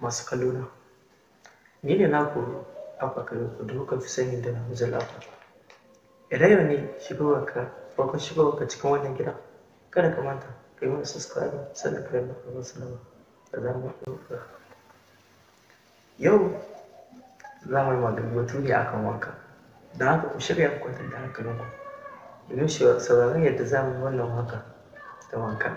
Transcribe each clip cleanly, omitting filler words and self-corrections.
masu kallo na. Ni ne naku Abba Kaloko da kuka fi sani da Mujal Abba. Idan yau ne farkon shigowarka cikin wannan gida, kada ka manta ka yi mana subscribe sannan ka danna ƙararrawar sanarwa da za mu ɗauka. Yau za mu yi magana batu ne akan wanka, don haka ku shirya ku kwantar da hankalinku domin sauraron yadda za mu yi wannan waka da wanka.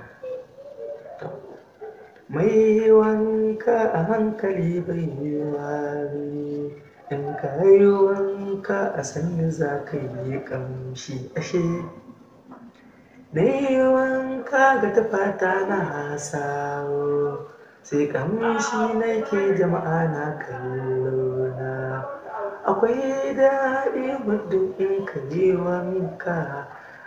Mai wanka a hankali bai yi wari, in ka yi wanka a sannu za ka yi ƙamshi ashe. Na yi wanka ga tafata na hasawo, sai ƙamshi nake jama'a na kallona. Akwai daɗi muddin in ka yi wanka,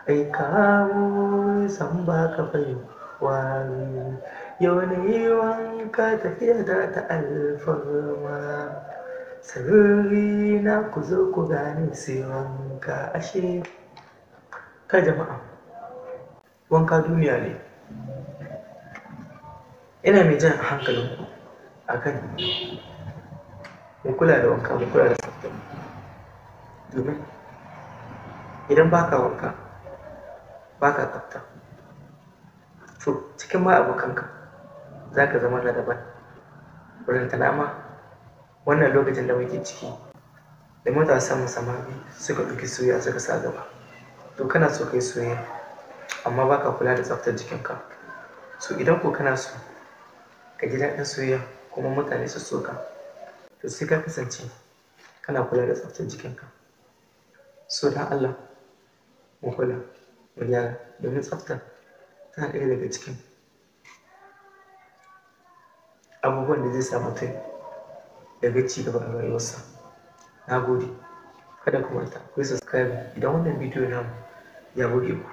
ai kawo san ba ka bai wari. Yau na yi wanka tafiya ta alfarma, sirri na ku zo ku gane sai wanka ashe. Ka jama'a, wanka duniya ne. Ina mai jan hankalinku akan mu kula da wanka, mu kula da tsafta. Domin idan baka wanka, baka tsafta, to cikin ma abokanka za ka zama na daban. Barantana ma wannan lokacin da muke ciki, da matasan samari suka ɗauki soyayya suka sa gaba. To kana so ka yi soyayya amma baka kula da tsaftar jikinka. So idan ko kana so ka ji daɗin soyayya kuma mutane su so ka, to sai ka kasance kana kula da tsaftar jikinka. So don Allah mu kula, mu gyara, domin tsafta tana ɗaya daga cikin abubuwan da zai sa mutum ya ga ci gaba a rayuwarsa. Na gode. Kada ku manta ku yi subscribe idan wannan bidiyo namu ya burge ku.